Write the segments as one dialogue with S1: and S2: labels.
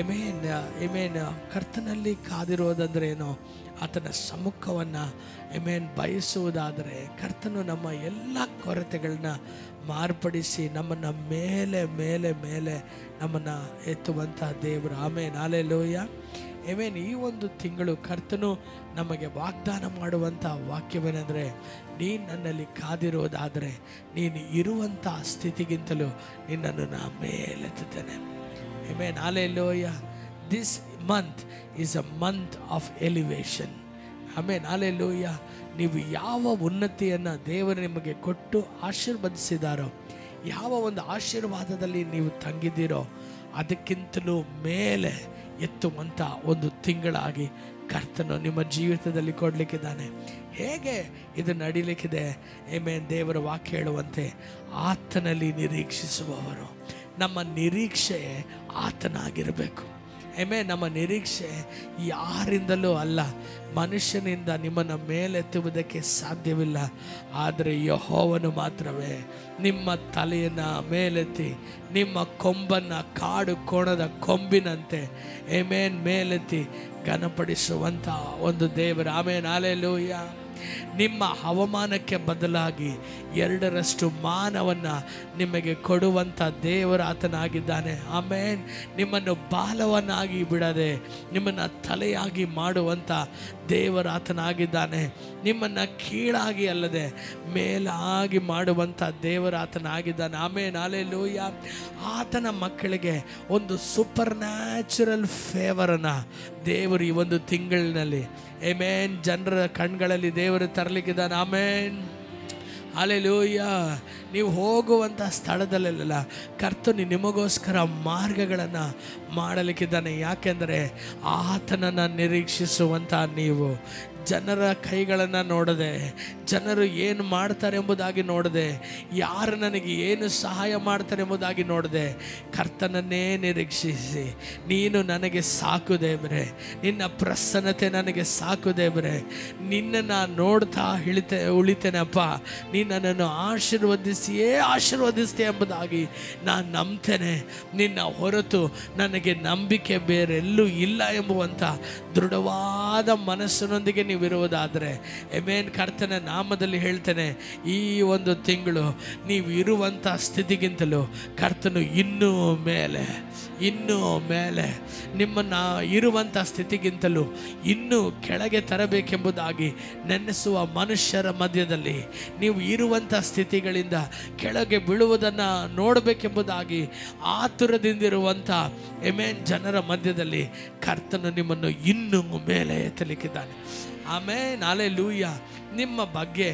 S1: Amen amen ಕರ್ತನಲ್ಲಿ ಕಾದಿರೋದಂದ್ರೆ ಏನು? ಆತನ ಸಮ್ಮುಖವನ್ನು ಬಯಸುವುದಾದರೆ ಕರ್ತನು ನಮ್ಮ ಎಲ್ಲ ಕೊರತೆಗಳನ್ನ ಮಾರ್ಪಡಿಸಿ ನಮ್ಮನ್ನು ಮೇಲೆ ಮೇಲೆ ಮೇಲೆ ನಮ್ಮನ್ನು ಎತ್ತುವಂಥ ದೇವರು. ಆಮೇನ್, ಹಲ್ಲೆಲೂಯಾ. ಈ ಒಂದು ತಿಂಗಳು ಕರ್ತನು ನಮಗೆ ವಾಗ್ದಾನ ಮಾಡುವಂಥ ವಾಕ್ಯವೇನೆಂದರೆ, ನೀನು ನನ್ನಲ್ಲಿ ಕಾದಿರೋದಾದರೆ ನೀನು ಇರುವಂಥ ಸ್ಥಿತಿಗಿಂತಲೂ ನಿನ್ನನ್ನು ನಾ ಮೇಲೆತ್ತುತ್ತೇನೆ. Amen, hallelujah. This month is a month of elevation. Amen, hallelujah. ನೀವು ಯಾವ ಉನ್ನತಿಯನ್ನು ದೇವರು ನಿಮಗೆ ಕೊಟ್ಟು ಆಶೀರ್ವದಿಸಿದಾರೋ, ಯಾವ ಒಂದು ಆಶೀರ್ವಾದದಲ್ಲಿ ನೀವು ತಂಗಿದ್ದೀರೋ ಅದಕ್ಕಿಂತಲೂ ಮೇಲೆ ಎತ್ತುವಂಥ ಒಂದು ತಿಂಗಳಾಗಿ ಕರ್ತನು ನಿಮ್ಮ ಜೀವಿತದಲ್ಲಿ ಕೊಡಲಿಕ್ಕಿದ್ದಾನೆ. ಹೇಗೆ ಇದು ನಡೀಲಿಕ್ಕಿದೆ? ದೇವರ ವಾಕ್ಯ ಹೇಳುವಂತೆ ಆತನಲ್ಲಿ ನಿರೀಕ್ಷಿಸುವವರು. ನಮ್ಮ ನಿರೀಕ್ಷೆ ಆತನಾಗಿರಬೇಕು. ನಮ್ಮ ನಿರೀಕ್ಷೆ ಯಾರಿಂದಲೂ ಅಲ್ಲ, ಮನುಷ್ಯನಿಂದ ನಿಮ್ಮನ್ನು ಮೇಲೆತ್ತುವುದಕ್ಕೆ ಸಾಧ್ಯವಿಲ್ಲ. ಆದರೆ ಯೆಹೋವನು ಮಾತ್ರವೇ ನಿಮ್ಮ ತಲೆಯನ್ನು ಮೇಲೆತ್ತಿ ನಿಮ್ಮ ಕೊಂಬನ್ನು ಕಾಡು ಕೋಣದ ಕೊಂಬಿನಂತೆ ಮೇಲೆತ್ತಿ ಘನಪಡಿಸುವಂಥ ಒಂದು ದೇವರು. Amen, hallelujah. ನಿಮ್ಮ ಹವಾಮಾನಕ್ಕೆ ಬದಲಾಗಿ 2ರಷ್ಟು ಮಾನವನ್ನು ನಿಮಗೆ ಕೊಡುವಂಥ ದೇವರು ಆತನಾಗಿದ್ದಾನೆ. ಆಮೇನ್. ನಿಮ್ಮನ್ನು ಬಾಲವನ್ನಾಗಿ ಬಿಡದೆ ನಿಮ್ಮನ್ನು ತಲೆಯಾಗಿ ಮಾಡುವಂಥ ದೇವರು ಆತನಾಗಿದ್ದಾನೆ. ನಿಮ್ಮನ್ನು ಕೀಳಾಗಿ ಅಲ್ಲದೆ ಮೇಲಾಗಿ ಮಾಡುವಂಥ ದೇವರು ಆತನಾಗಿದ್ದಾನೆ. ಆಮೇನ್, ಹಲ್ಲೆಲೂಯಾ. ಆತನ ಮಕ್ಕಳಿಗೆ ಒಂದು ಸೂಪರ್ ನ್ಯಾಚುರಲ್ ಫೇವರನ್ನು ದೇವರು ಈ ಒಂದು ತಿಂಗಳಿನಲ್ಲಿ ಜನರ ಕಣ್ಗಳಲ್ಲಿ ದೇವರು ತರಲಿಕ್ಕಿದ್ದಾನೆ. ಆಮೇನ್, ಹಲ್ಲೆಲೂಯಾ. ನೀವು ಹೋಗುವಂಥ ಸ್ಥಳದಲ್ಲೆಲ್ಲ ಕರ್ತನು ನಿಮಗೋಸ್ಕರ ಮಾರ್ಗಗಳನ್ನು ಮಾಡಲಿಕ್ಕಿದ್ದಾನೆ. ಯಾಕೆಂದರೆ ಆತನನ್ನು ನಿರೀಕ್ಷಿಸುವಂಥ ನೀವು ಜನರ ಕೈಗಳನ್ನು ನೋಡದೆ, ಜನರು ಏನು ಮಾಡ್ತಾರೆ ಎಂಬುದಾಗಿ ನೋಡದೆ, ಯಾರು ನನಗೆ ಏನು ಸಹಾಯ ಮಾಡ್ತಾರೆ ಎಂಬುದಾಗಿ ನೋಡದೆ, ಕರ್ತನನ್ನೇ ನಿರೀಕ್ಷಿಸಿ, ನೀನು ನನಗೆ ಸಾಕು ದೇವರೇ, ನಿನ್ನ ಪ್ರಸನ್ನತೆ ನನಗೆ ಸಾಕು ದೇವರೇ, ನಿನ್ನನ್ನು ನೋಡ್ತಾ ಉಳಿತೇನಪ್ಪ, ನೀನು ನನ್ನನ್ನು ಆಶೀರ್ವದಿಸ್ತೀಯ ಎಂಬುದಾಗಿ ನಾನು ನಂಬ್ತೇನೆ. ನಿನ್ನ ಹೊರತು ನನಗೆ ನಂಬಿಕೆ ಬೇರೆಲ್ಲೂ ಇಲ್ಲ ಎಂಬುವಂಥ ದೃಢವಾದ ಮನಸ್ಸಿನೊಂದಿಗೆ ನೀವಿರುವುದಾದರೆ, ಕರ್ತನ ನಾಮದಲ್ಲಿ ಹೇಳ್ತೇನೆ, ಈ ಒಂದು ತಿಂಗಳು ನೀವು ಇರುವಂಥ ಸ್ಥಿತಿಗಿಂತಲೂ ಕರ್ತನು ಇನ್ನೂ ಮೇಲೆ ನಿಮ್ಮನ್ನು ಇರುವಂಥ ಸ್ಥಿತಿಗಿಂತಲೂ ಇನ್ನೂ ಕೆಳಗೆ ತರಬೇಕೆಂಬುದಾಗಿ ನೆನೆಸುವ ಮನುಷ್ಯರ ಮಧ್ಯದಲ್ಲಿ ನೀವು ಇರುವಂಥ ಸ್ಥಿತಿಗಳಿಂದ ಕೆಳಗೆ ಬೀಳುವುದನ್ನು ನೋಡಬೇಕೆಂಬುದಾಗಿ ಆತುರದಿಂದಿರುವಂಥ ಜನರ ಮಧ್ಯದಲ್ಲಿ ಕರ್ತನು ನಿಮ್ಮನ್ನು ಇನ್ನೂ ಮೇಲೆ ಎತ್ತಲಿಕ್ಕಿದ್ದಾನೆ. ಆಮೇನ್, ಹಲ್ಲೆಲೂಯಾ. ನಿಮ್ಮ ಬಗ್ಗೆ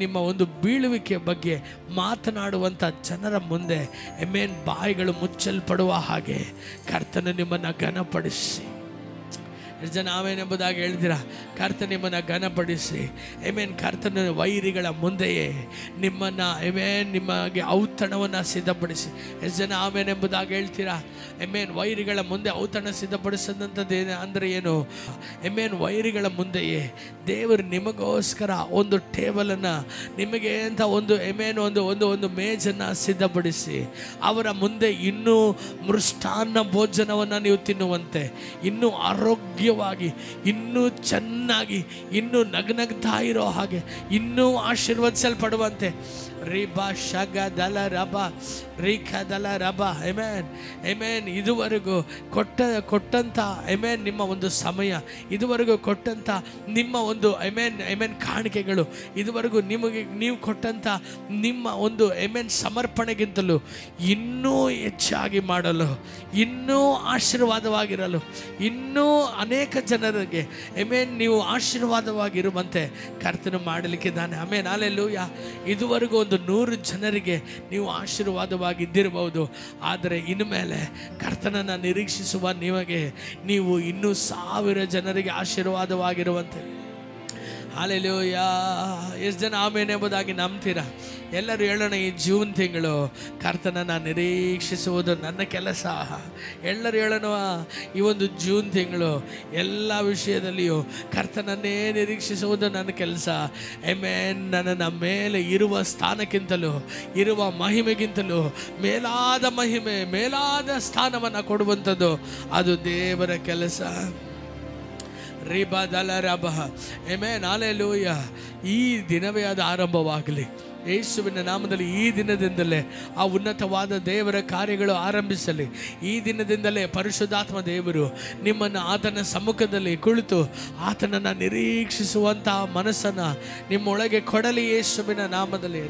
S1: ನಿಮ್ಮ ಒಂದು ಬೀಳುವಿಕೆ ಬಗ್ಗೆ ಮಾತನಾಡುವಂಥ ಜನರ ಮುಂದೆ ಬಾಯಿಗಳು ಮುಚ್ಚಲ್ಪಡುವ ಹಾಗೆ ಕರ್ತನು ನಿಮ್ಮನ್ನು ಘನಪಡಿಸಿ, ಜನ ಆಮೇನ್ ಎಂಬುದಾಗಿ ಹೇಳ್ತೀರಾ, ಕರ್ತ ನಿಮ್ಮನ್ನು ಘನಪಡಿಸಿ ಕರ್ತನ ವೈರಿಗಳ ಮುಂದೆಯೇ ನಿಮ್ಮನ್ನು ನಿಮಗೆ ಔತಣವನ್ನು ಸಿದ್ಧಪಡಿಸಿ. ಎಷ್ಟು ಜನ ಆಮೇನ್ ಎಂಬುದಾಗಿ ಹೇಳ್ತೀರಾ? ವೈರಿಗಳ ಮುಂದೆ ಔತಣ ಸಿದ್ಧಪಡಿಸಿದಂಥದ್ದು ಅಂದರೆ ಏನು? ವೈರಿಗಳ ಮುಂದೆಯೇ ದೇವರು ನಿಮಗೋಸ್ಕರ ಒಂದು ಟೇಬಲನ್ನು ನಿಮಗೆ ಅಂತ ಒಂದು ಒಂದು ಮೇಜನ್ನು ಸಿದ್ಧಪಡಿಸಿ ಅವರ ಮುಂದೆ ಇನ್ನೂ ಮೃಷ್ಟಾನ್ನ ಭೋಜನವನ್ನು ನೀವು ತಿನ್ನುವಂತೆ, ಇನ್ನೂ ಆರೋಗ್ಯವಾಗಿ, ಇನ್ನೂ ಚೆನ್ನಾಗಿ, ಇನ್ನೂ ನಗ್ನಗ್ತಾ ಇರೋ ಹಾಗೆ, ಇನ್ನೂ ಆಶೀರ್ವದಿಸಲ್ಪಡುವಂತೆ ರಿಬಾ ಶಗ ದಲ ರಬ ರೇಖಾ ದಲ ರಬ ಇದುವರೆಗೂ ಕೊಟ್ಟಂಥ ನಿಮ್ಮ ಒಂದು ಸಮಯ, ಇದುವರೆಗೂ ಕೊಟ್ಟಂಥ ನಿಮ್ಮ ಒಂದು ಕಾಣಿಕೆಗಳು, ಇದುವರೆಗೂ ನೀವು ಕೊಟ್ಟಂಥ ನಿಮ್ಮ ಒಂದು ಸಮರ್ಪಣೆಗಿಂತಲೂ ಇನ್ನೂ ಹೆಚ್ಚಾಗಿ ಮಾಡಲು, ಇನ್ನೂ ಆಶೀರ್ವಾದವಾಗಿರಲು, ಇನ್ನೂ ಅನೇಕ ಜನರಿಗೆ ನೀವು ಆಶೀರ್ವಾದವಾಗಿರುವಂತೆ ಕರ್ತನು ಮಾಡಲಿಕ್ಕಿದ್ದಾನೆ. ಹಲ್ಲೆಲೂಯಾ. ಇದುವರೆಗೂ ಒಂದು 100 ಜನರಿಗೆ ನೀವು ಆಶೀರ್ವಾದವಾಗಿದ್ದಿರಬಹುದು, ಆದರೆ ಇನ್ನು ಮೇಲೆ ಕರ್ತನನ್ನು ನಿರೀಕ್ಷಿಸುವ ನೀವು ಇನ್ನೂ 1000 ಜನರಿಗೆ ಆಶೀರ್ವಾದವಾಗಿರುವಂತೆ ಹಲ್ಲೆಲೂಯ. ಎಷ್ಟು ಜನ ಆಮೇನ್ ಎಂಬುದಾಗಿ ನಂಬ್ತೀರಾ? ಎಲ್ಲರೂ ಹೇಳೋಣ, ಈ ಜೂನ್ ತಿಂಗಳು ಕರ್ತನನ್ನು ನಿರೀಕ್ಷಿಸುವುದು ನನ್ನ ಕೆಲಸ. ಎಲ್ಲರೂ ಹೇಳೋಣ, ಈ ಒಂದು ಜೂನ್ ತಿಂಗಳು ಎಲ್ಲ ವಿಷಯದಲ್ಲಿಯೂ ಕರ್ತನನ್ನೇ ನಿರೀಕ್ಷಿಸುವುದು ನನ್ನ ಕೆಲಸ. ಆಮೆನ್. ನನ್ನ ಮೇಲೆ ಇರುವ ಸ್ಥಾನಕ್ಕಿಂತಲೂ ಇರುವ ಮಹಿಮೆಗಿಂತಲೂ ಮೇಲಾದ ಮಹಿಮೆ, ಮೇಲಾದ ಸ್ಥಾನವನ್ನು ಕೊಡುವಂಥದ್ದು ಅದು ದೇವರ ಕೆಲಸ. ಆಮೆನ್. ಹಲ್ಲೆಲೂಯ. ಈ ದಿನವೇ ಅದು ಆರಂಭವಾಗಲಿ ಯೇಸುವಿನ ನಾಮದಲ್ಲಿ. ಈ ದಿನದಿಂದಲೇ ಆ ಉನ್ನತವಾದ ದೇವರ ಕಾರ್ಯಗಳು ಆರಂಭಿಸಲಿ. ಈ ದಿನದಿಂದಲೇ ಪರಿಶುದ್ಧಾತ್ಮ ದೇವರು ನಿಮ್ಮನ್ನು ಆತನ ಸಮ್ಮುಖದಲ್ಲಿ ಕುಳಿತು ಆತನನ್ನು ನಿರೀಕ್ಷಿಸುವಂತಹ ಮನಸ್ಸನ್ನು ನಿಮ್ಮೊಳಗೆ ಕೊಡಲಿ ಯೇಸುವಿನ ನಾಮದಲ್ಲಿ.